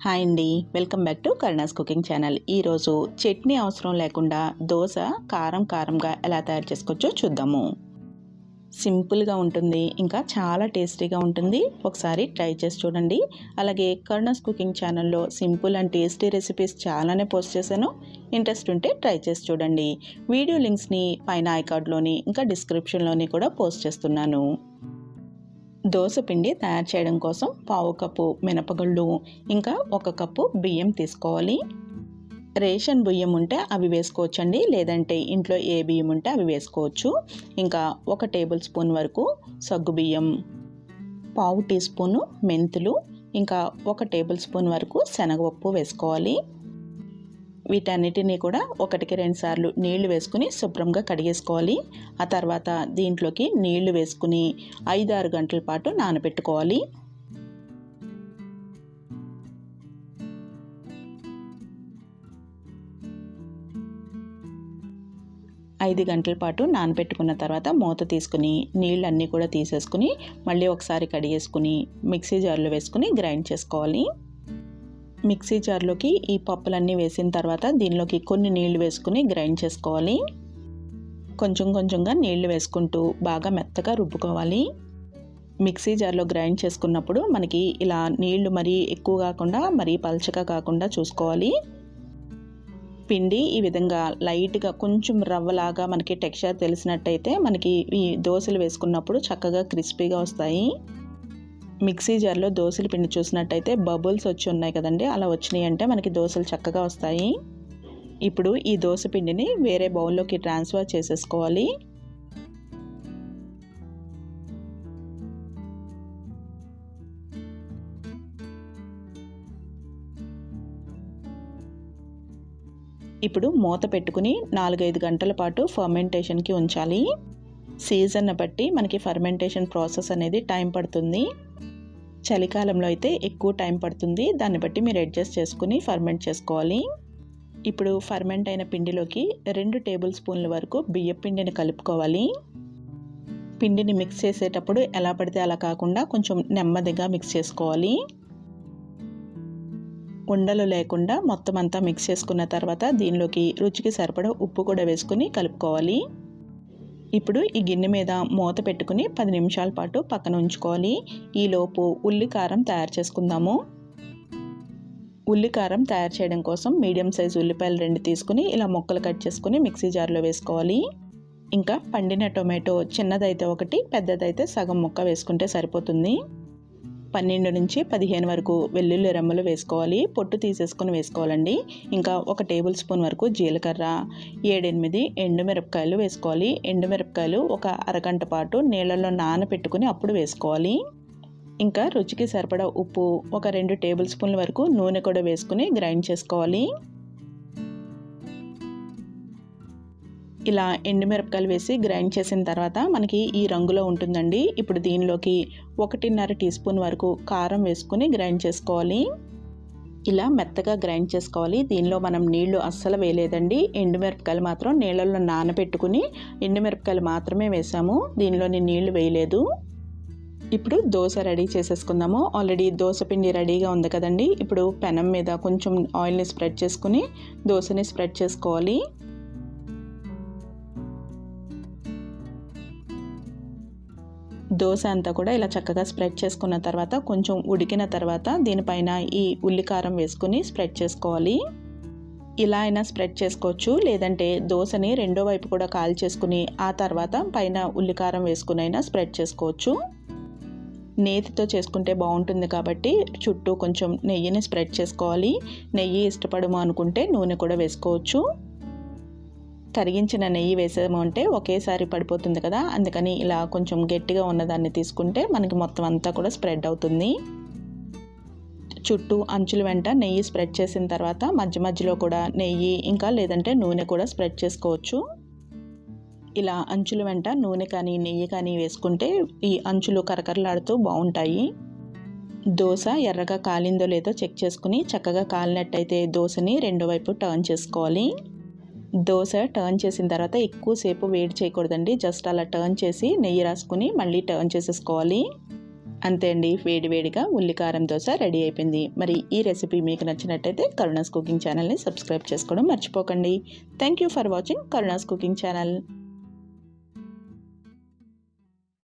Hi అండి, welcome back to Karuna's cooking channel. ఈరోజు చట్నీ అవసరం లేకుండా దోశ కారంగా ఎలా తయారు చేసుకోవచ్చో చూద్దాము. సింపుల్గా ఉంటుంది, ఇంకా చాలా టేస్టీగా ఉంటుంది. ఒకసారి ట్రై చేసి చూడండి. అలాగే కరుణాస్ కుకింగ్ ఛానల్లో సింపుల్ అండ్ టేస్టీ రెసిపీస్ చాలానే పోస్ట్ చేశాను. ఇంట్రెస్ట్ ఉంటే ట్రై చేసి చూడండి. వీడియో లింక్స్ని పైన ఐకార్డ్లోని ఇంకా డిస్క్రిప్షన్లోని కూడా పోస్ట్ చేస్తున్నాను. దోశ పిండి తయారు చేయడం కోసం పావు కప్పు మినపగుళ్ళు, ఇంకా 1 కప్పు బియ్యం తీసుకోవాలి. రేషన్ బియ్యం ఉంటే అవి వేసుకోవచ్చండి, లేదంటే ఇంట్లో ఏ బియ్యం ఉంటే అవి వేసుకోవచ్చు. ఇంకా 1 టేబుల్ స్పూన్ వరకు సగ్గు బియ్యం, పావు టీ స్పూను మెంతులు, ఇంకా 1 టేబుల్ స్పూన్ వరకు శనగపప్పు వేసుకోవాలి. వీటన్నిటినీ కూడా 1కి 2 సార్లు నీళ్లు వేసుకుని శుభ్రంగా కడిగేసుకోవాలి. ఆ తర్వాత దీంట్లోకి నీళ్లు వేసుకుని 5-6 గంటల పాటు నానబెట్టుకోవాలి. ఐదు గంటల పాటు నానబెట్టుకున్న తర్వాత మూత తీసుకుని నీళ్ళన్నీ కూడా తీసేసుకుని మళ్ళీ ఒకసారి కడిగేసుకుని మిక్సీ జార్లో వేసుకుని గ్రైండ్ చేసుకోవాలి. మిక్సీ జార్లోకి ఈ పప్పులన్నీ వేసిన తర్వాత దీనిలోకి కొన్ని నీళ్లు వేసుకుని గ్రైండ్ చేసుకోవాలి. కొంచెంగా నీళ్లు వేసుకుంటూ బాగా మెత్తగా రుబ్బుకోవాలి. మిక్సీ జార్లో గ్రైండ్ చేసుకున్నప్పుడు మనకి ఇలా నీళ్లు మరీ ఎక్కువ కాకుండా మరీ పల్చగా కాకుండా చూసుకోవాలి. పిండి ఈ విధంగా లైట్గా కొంచెం రవ్వలాగా మనకి టెక్స్చర్ తెలిసినట్టయితే మనకి ఈ దోశలు వేసుకున్నప్పుడు చక్కగా క్రిస్పీగా వస్తాయి. మిక్సీ జార్లో దోశల పిండి చూసినట్టయితే బబుల్స్ వచ్చి ఉన్నాయి కదండి, అలా వచ్చినాయి అంటే మనకి దోశలు చక్కగా వస్తాయి. ఇప్పుడు ఈ దోశ పిండిని వేరే బౌల్లోకి ట్రాన్స్ఫర్ చేసేసుకోవాలి. ఇప్పుడు మూత పెట్టుకుని 4-5 గంటల పాటు ఫర్మెంటేషన్కి ఉంచాలి. సీజన్ బట్టి మనకి ఫర్మెంటేషన్ ప్రాసెస్ అనేది టైం పడుతుంది. చలికాలంలో అయితే ఎక్కువ టైం పడుతుంది, దాన్ని బట్టి మీరు అడ్జస్ట్ చేసుకుని ఫర్మెంట్ చేసుకోవాలి. ఇప్పుడు ఫర్మెంట్ అయిన పిండిలోకి 2 టేబుల్ స్పూన్ల వరకు బియ్యం పిండిని కలుపుకోవాలి. పిండిని మిక్స్ చేసేటప్పుడు ఎలా పడితే అలా కాకుండా కొంచెం నెమ్మదిగా మిక్స్ చేసుకోవాలి. ఉండలు లేకుండా మొత్తం అంతా మిక్స్ చేసుకున్న తర్వాత దీనిలోకి రుచికి సరిపడా ఉప్పు కూడా వేసుకుని కలుపుకోవాలి. ఇప్పుడు ఈ గిన్నె మీద మూత పెట్టుకుని 10 నిమిషాల పాటు పక్కన ఉంచుకోవాలి. ఈలోపు ఉల్లి కారం తయారు చేసుకుందాము. ఉల్లి కారం తయారు చేయడం కోసం మీడియం సైజు ఉల్లిపాయలు 2 తీసుకుని ఇలా ముక్కలు కట్ చేసుకుని మిక్సీ జార్లో వేసుకోవాలి. ఇంకా పండిన టొమాటో చిన్నదైతే 1, పెద్దదైతే సగం ముక్క వేసుకుంటే సరిపోతుంది. 12 నుంచి 15 వరకు వెల్లుల్లి రెమ్మలు వేసుకోవాలి, పొట్టు తీసేసుకుని వేసుకోవాలండి. ఇంకా 1 టేబుల్ స్పూన్ వరకు జీలకర్ర, 7-8 ఎండుమిరపకాయలు వేసుకోవాలి. ఎండుమిరపకాయలు ఒక అరగంట పాటు నీళ్ళల్లో నానబెట్టుకుని అప్పుడు వేసుకోవాలి. ఇంకా రుచికి సరిపడా ఉప్పు, ఒక 2 టేబుల్ స్పూన్ల వరకు నూనె కూడా వేసుకుని గ్రైండ్ చేసుకోవాలి. ఇలా ఎండుమిరపకాయలు వేసి గ్రైండ్ చేసిన తర్వాత మనకి ఈ రంగులో ఉంటుందండి. ఇప్పుడు దీనిలోకి 1.5 టీ స్పూన్ వరకు కారం వేసుకుని గ్రైండ్ చేసుకోవాలి. ఇలా మెత్తగా గ్రైండ్ చేసుకోవాలి. దీనిలో మనం నీళ్లు అస్సలు వేయలేదండి, ఎండుమిరపకాయలు మాత్రం నీళ్ళల్లో నానబెట్టుకుని ఎండుమిరపకాయలు మాత్రమే వేసాము, దీనిలోని నీళ్లు వేయలేదు. ఇప్పుడు దోశ రెడీ చేసేసుకుందాము. ఆల్రెడీ దోశ పిండి రెడీగా ఉంది కదండి. ఇప్పుడు పెనం మీద కొంచెం ఆయిల్ని స్ప్రెడ్ చేసుకుని దోశని స్ప్రెడ్ చేసుకోవాలి. దోశ అంతా కూడా ఇలా చక్కగా స్ప్రెడ్ చేసుకున్న తర్వాత కొంచెం ఉడికిన తర్వాత దీనిపైన ఈ ఉల్లి కారం వేసుకుని స్ప్రెడ్ చేసుకోవాలి. ఇలా అయినా స్ప్రెడ్ చేసుకోవచ్చు, లేదంటే దోశని రెండో వైపు కూడా కాల్ చేసుకుని ఆ తర్వాత పైన ఉల్లి కారం వేసుకుని అయినా స్ప్రెడ్ చేసుకోవచ్చు. నేతితో చేసుకుంటే బాగుంటుంది కాబట్టి చుట్టూ కొంచెం నెయ్యిని స్ప్రెడ్ చేసుకోవాలి. నెయ్యి ఇష్టపడము అనుకుంటే నూనె కూడా వేసుకోవచ్చు. కరిగించిన నెయ్యి వేసాము అంటే ఒకేసారి పడిపోతుంది కదా, అందుకని ఇలా కొంచెం గట్టిగా ఉన్నదాన్ని తీసుకుంటే మనకి మొత్తం అంతా కూడా స్ప్రెడ్ అవుతుంది. చుట్టూ అంచుల వెంట నెయ్యి స్ప్రెడ్ చేసిన తర్వాత మధ్య మధ్యలో కూడా నెయ్యి ఇంకా లేదంటే నూనె కూడా స్ప్రెడ్ చేసుకోవచ్చు. ఇలా అంచుల వెంట నూనె కానీ నెయ్యి కానీ వేసుకుంటే ఈ అంచులు కరకరలాడుతూ బాగుంటాయి. దోశ ఎర్రగా కాలిందో లేదో చెక్ చేసుకుని చక్కగా కాలినట్టయితే దోశని రెండో వైపు టర్న్ చేసుకోవాలి. దోశ టర్న్ చేసిన తర్వాత ఎక్కువసేపు వేడి చేయకూడదండి, జస్ట్ అలా టర్న్ చేసి నెయ్యి రాసుకుని మళ్ళీ టర్న్ చేసేసుకోవాలి. అంతే అండి, వేడివేడిగా ఉల్లి కారం దోశ రెడీ అయిపోయింది. మరి ఈ రెసిపీ మీకు నచ్చినట్టయితే కరుణాస్ కుకింగ్ ఛానల్ని సబ్స్క్రైబ్ చేసుకోవడం మర్చిపోకండి. Thank you for watching Karuna's cooking channel.